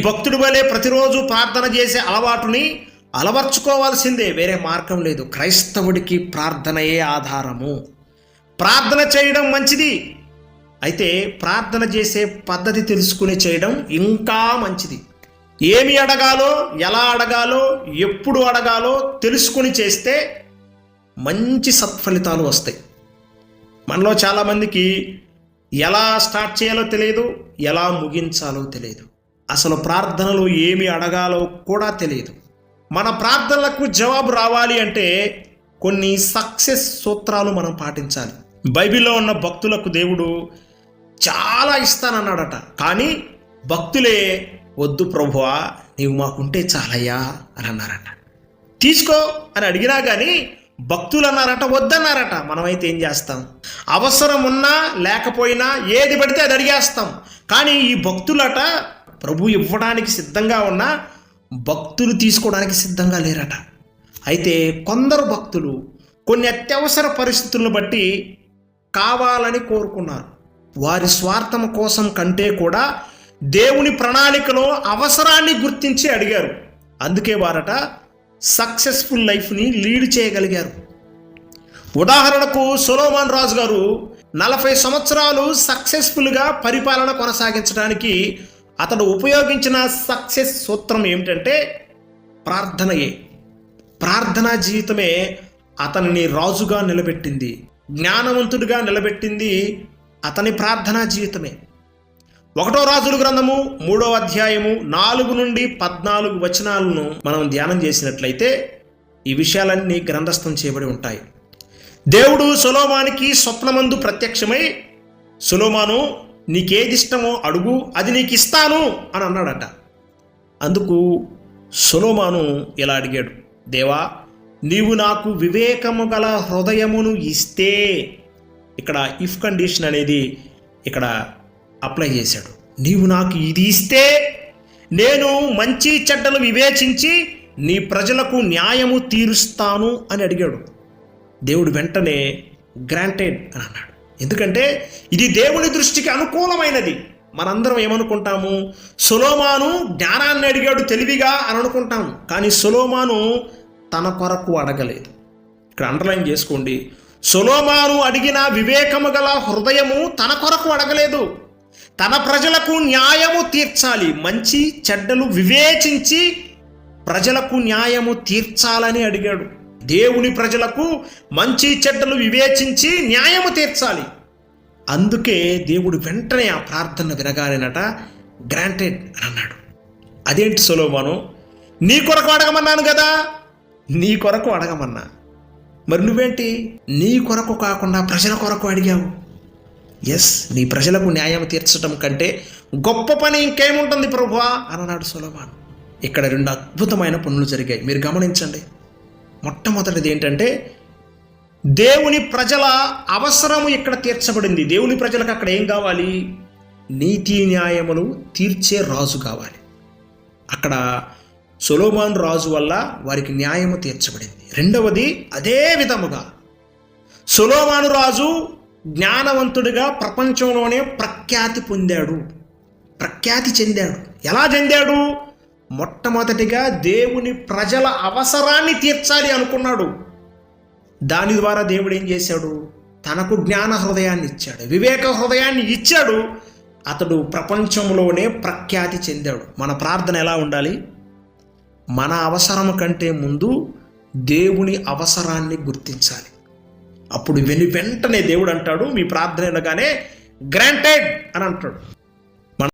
భక్తుడి వలె ప్రతిరోజు ప్రార్థన చేసే అలవాటుని అలవర్చుకోవాల్సిందే, వేరే మార్గం లేదు. క్రైస్తవుడికి ప్రార్థనయే ఆధారము. ప్రార్థన చేయడం మంచిది, అయితే ప్రార్థన చేసే పద్ధతి తెలుసుకుని చేయడం ఇంకా మంచిది. ఏమి అడగాలో, ఎలా అడగాలో, ఎప్పుడు అడగాలో తెలుసుకుని చేస్తే మంచి సత్ఫలితాలు వస్తాయి. మనలో చాలామందికి ఎలా స్టార్ట్ చేయాలో తెలియదు, ఎలా ముగించాలో తెలియదు, అసలు ప్రార్థనలో ఏమి అడగాలో కూడా తెలియదు. మన ప్రార్థనలకు జవాబు రావాలి అంటే కొన్ని సక్సెస్ సూత్రాలు మనం పాటించాలి. బైబిల్లో ఉన్న భక్తులకు దేవుడు చాలా ఇస్తానన్నాడట, కానీ భక్తులే వద్దు ప్రభువా, నీవు మాకుంటే చాలయ్యా అని అన్నారట. తీసుకో అని అడిగినా కానీ భక్తులు అన్నారట, వద్దన్నారట. మనమైతే ఏం చేస్తాం? అవసరం ఉన్నా లేకపోయినా ఏది పడితే అది అడిగేస్తాం. కానీ ఈ భక్తులట ప్రభు ఇవ్వడానికి సిద్ధంగా ఉన్నా భక్తులు తీసుకోవడానికి సిద్ధంగా లేరట. అయితే కొందరు భక్తులు కొన్ని అత్యవసర పరిస్థితులను బట్టి కావాలని కోరుకున్నారు. వారి స్వార్థం కోసం కంటే కూడా దేవుని ప్రణాళికలో అవసరాన్ని గుర్తించి అడిగారు. అందుకే వారట సక్సెస్ఫుల్ లైఫ్ని లీడ్ చేయగలిగారు. ఉదాహరణకు సొలొమోన్ రాజు గారు 40 సంవత్సరాలు సక్సెస్ఫుల్గా పరిపాలన కొనసాగించడానికి అతడు ఉపయోగించిన సక్సెస్ సూత్రం ఏమిటంటే ప్రార్థనయే. ప్రార్థనా జీవితమే అతనిని రాజుగా నిలబెట్టింది, జ్ఞానవంతుడిగా నిలబెట్టింది అతని ప్రార్థనా జీవితమే. 1వ రాజుల గ్రంథము 3వ అధ్యాయము 4 నుండి 14 వచనాలను మనం ధ్యానం చేసినట్లయితే ఈ విషయాలన్నీ గ్రంథస్థం చేయబడి ఉంటాయి. దేవుడు సొలొమోనుకి స్వప్నమందు ప్రత్యక్షమై, సొలొమోను నీకేది ఇష్టమో అడుగు, అది నీకు ఇస్తాను అని అన్నాడట. అందుకు సొలొమోను ఇలా అడిగాడు, దేవా నీవు నాకు వివేకము గల హృదయమును ఇస్తే, ఇక్కడ ఇఫ్ కండిషన్ అనేది ఇక్కడ అప్లై చేశాడు. నీవు నాకు ఇది ఇస్తే నేను మంచి చెడ్డలు వివేచించి నీ ప్రజలకు న్యాయము తీరుస్తాను అని అడిగాడు. దేవుడు వెంటనే గ్రాంటెడ్ అని అన్నాడు. ఎందుకంటే ఇది దేవుని దృష్టికి అనుకూలమైనది. మనందరం ఏమనుకుంటాము? సొలొమోను జ్ఞానాన్ని అడిగాడు తెలివిగా అని అనుకుంటాము, కానీ సొలొమోను తన కొరకు అడగలేదు. ఇక్కడ అండర్లైన్ చేసుకోండి, సొలొమోను అడిగిన వివేకము గల హృదయము తన కొరకు అడగలేదు. తన ప్రజలకు న్యాయము తీర్చాలి, మంచి చెడ్డలు వివేచించి ప్రజలకు న్యాయము తీర్చాలని అడిగాడు. దేవుని ప్రజలకు మంచి చెడ్డలు వివేచించి న్యాయము తీర్చాలి. అందుకే దేవుడు వెంటనే ఆ ప్రార్థన వినగానేనట గ్రాంటెడ్ అని అన్నాడు. అదేంటి సొలొమోను, నీ కొరకు అడగమన్నాను కదా, నీ కొరకు అడగమన్నా, మరి నువ్వేంటి నీ కొరకు కాకుండా ప్రజల కొరకు అడిగావు? ఎస్, నీ ప్రజలకు న్యాయం తీర్చడం కంటే గొప్ప పని ఇంకేముంటుంది ప్రభువా అని అన్నాడు సొలొమోను. ఇక్కడ 2 అద్భుతమైన పనులు జరిగాయి, మీరు గమనించండి. మొట్టమొదటిది ఏంటంటే దేవుని ప్రజల అవసరము ఇక్కడ తీర్చబడింది. దేవుని ప్రజలకు అక్కడ ఏం కావాలి? నీతి న్యాయములు తీర్చే రాజు కావాలి. అక్కడ సొలొమోను రాజు వల్ల వారికి న్యాయము తీర్చబడింది. రెండవది అదే విధముగా సొలొమోను రాజు జ్ఞానవంతుడిగా ప్రపంచంలోనే ప్రఖ్యాతి పొందాడు, ప్రఖ్యాతి చెందాడు. ఎలా చెందాడు? మొట్టమొదటిగా దేవుని ప్రజల అవసరాన్ని తీర్చాలి అనుకున్నాడు. దాని ద్వారా దేవుడు ఏం చేశాడు? తనకు జ్ఞాన హృదయాన్ని ఇచ్చాడు, వివేక హృదయాన్ని ఇచ్చాడు. అతడు ప్రపంచంలోనే ప్రఖ్యాతి చెందాడు. మన ప్రార్థన ఎలా ఉండాలి? మన అవసరం కంటే ముందు దేవుని అవసరాన్ని గుర్తించాలి. అప్పుడు వెంటనే దేవుడు అంటాడు, మీ ప్రార్థన అనగానే గ్రాంటెడ్ అని అంటాడు.